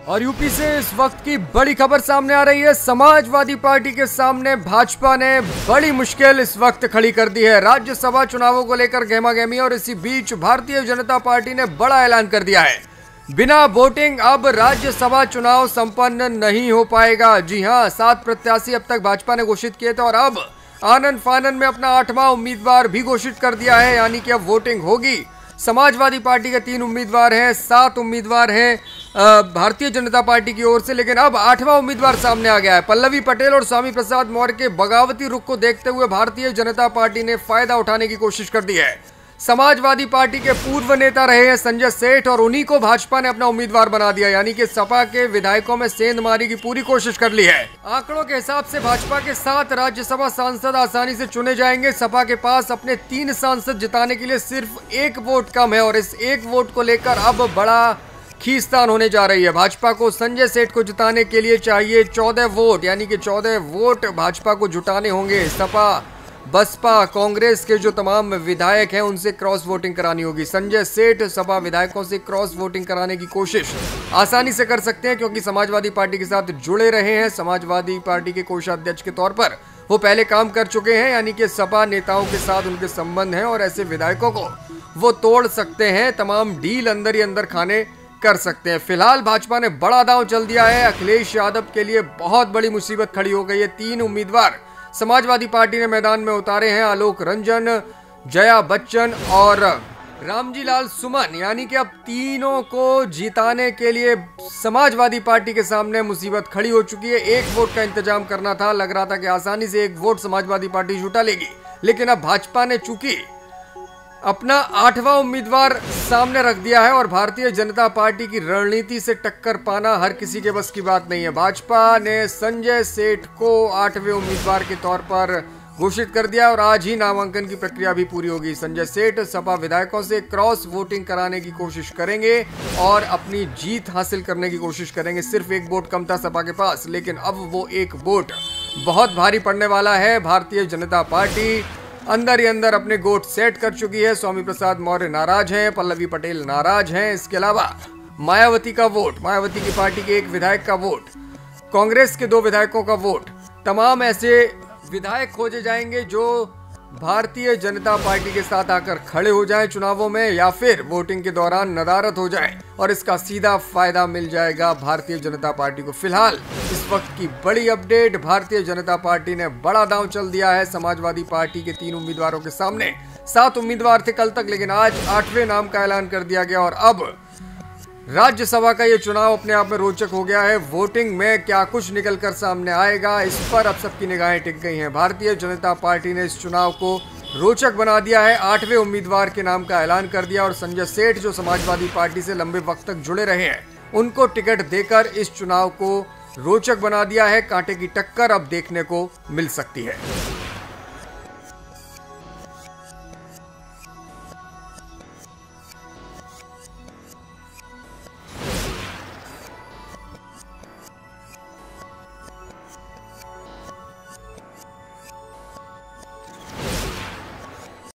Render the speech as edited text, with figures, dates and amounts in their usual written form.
और यूपी से इस वक्त की बड़ी खबर सामने आ रही है। समाजवादी पार्टी के सामने भाजपा ने बड़ी मुश्किल इस वक्त खड़ी कर दी है। राज्यसभा चुनावों को लेकर गहमागहमी, और इसी बीच भारतीय जनता पार्टी ने बड़ा ऐलान कर दिया है, बिना वोटिंग अब राज्यसभा चुनाव संपन्न नहीं हो पाएगा। जी हां, 7 प्रत्याशी अब तक भाजपा ने घोषित किए थे और अब आनन फानन में अपना 8वां उम्मीदवार भी घोषित कर दिया है, यानी कि अब वोटिंग होगी। समाजवादी पार्टी के 3 उम्मीदवार हैं, 7 उम्मीदवार हैं भारतीय जनता पार्टी की ओर से, लेकिन अब 8वां उम्मीदवार सामने आ गया है। पल्लवी पटेल और स्वामी प्रसाद मौर्य के बगावती रुख को देखते हुए भारतीय जनता पार्टी ने फायदा उठाने की कोशिश कर दी है। समाजवादी पार्टी के पूर्व नेता रहे हैं संजय सेठ, और उन्हीं को भाजपा ने अपना उम्मीदवार बना दिया, यानी कि सपा के विधायकों में सेंधमारी की पूरी कोशिश कर ली है। आंकड़ों के हिसाब से भाजपा के 7 राज्यसभा सांसद आसानी से चुने जाएंगे। सपा के पास अपने 3 सांसद जिताने के लिए सिर्फ 1 वोट कम है, और इस 1 वोट को लेकर अब बड़ा खींचतान होने जा रही है। भाजपा को संजय सेठ को जिताने के लिए चाहिए 14 वोट, यानी कि 14 वोट भाजपा को जुटाने होंगे। सपा, बसपा, कांग्रेस के जो तमाम विधायक हैं उनसे क्रॉस वोटिंग करानी होगी। संजय सेठ सपा विधायकों से क्रॉस वोटिंग कराने की कोशिश आसानी से कर सकते हैं, क्योंकि समाजवादी पार्टी के साथ जुड़े रहे हैं। समाजवादी पार्टी के कोषाध्यक्ष के तौर पर वो पहले काम कर चुके हैं, यानी कि सपा नेताओं के साथ उनके संबंध हैं, और ऐसे विधायकों को वो तोड़ सकते हैं। तमाम डील अंदर ही अंदर खाने कर सकते हैं। फिलहाल भाजपा ने बड़ा दांव चल दिया है। अखिलेश यादव के लिए बहुत बड़ी मुसीबत खड़ी हो गई है। 3 उम्मीदवार समाजवादी पार्टी ने मैदान में उतारे हैं, आलोक रंजन, जया बच्चन और रामजी लाल सुमन, यानी कि अब तीनों को जिताने के लिए समाजवादी पार्टी के सामने मुसीबत खड़ी हो चुकी है। 1 वोट का इंतजाम करना था, लग रहा था कि आसानी से 1 वोट समाजवादी पार्टी जुटा लेगी, लेकिन अब भाजपा ने चूंकि अपना 8वां उम्मीदवार सामने रख दिया है, और भारतीय जनता पार्टी की रणनीति से टक्कर पाना हर किसी के बस की बात नहीं है। भाजपा ने संजय सेठ को 8वें उम्मीदवार के तौर पर घोषित कर दिया, और आज ही नामांकन की प्रक्रिया भी पूरी होगी। संजय सेठ सपा विधायकों से क्रॉस वोटिंग कराने की कोशिश करेंगे और अपनी जीत हासिल करने की कोशिश करेंगे। सिर्फ 1 वोट कम था सपा के पास, लेकिन अब वो 1 वोट बहुत भारी पड़ने वाला है। भारतीय जनता पार्टी अंदर ही अंदर अपने गोट सेट कर चुकी है। स्वामी प्रसाद मौर्य नाराज हैं, पल्लवी पटेल नाराज हैं। इसके अलावा मायावती का वोट, मायावती की पार्टी के 1 विधायक का वोट, कांग्रेस के 2 विधायकों का वोट, तमाम ऐसे विधायक खोजे जाएंगे जो भारतीय जनता पार्टी के साथ आकर खड़े हो जाएं चुनावों में, या फिर वोटिंग के दौरान नदारत हो जाए, और इसका सीधा फायदा मिल जाएगा भारतीय जनता पार्टी को। फिलहाल इस वक्त की बड़ी अपडेट, भारतीय जनता पार्टी ने बड़ा दांव चल दिया है समाजवादी पार्टी के 3 उम्मीदवारों के सामने। 7 उम्मीदवार थे कल तक, लेकिन आज 8वें नाम का ऐलान कर दिया गया, और अब राज्यसभा का ये चुनाव अपने आप में रोचक हो गया है। वोटिंग में क्या कुछ निकल कर सामने आएगा, इस पर अब सबकी निगाहें टिक गई हैं। भारतीय जनता पार्टी ने इस चुनाव को रोचक बना दिया है। 8वें उम्मीदवार के नाम का ऐलान कर दिया, और संजय सेठ जो समाजवादी पार्टी से लंबे वक्त तक जुड़े रहे हैं उनको टिकट देकर इस चुनाव को रोचक बना दिया है। कांटे की टक्कर अब देखने को मिल सकती है।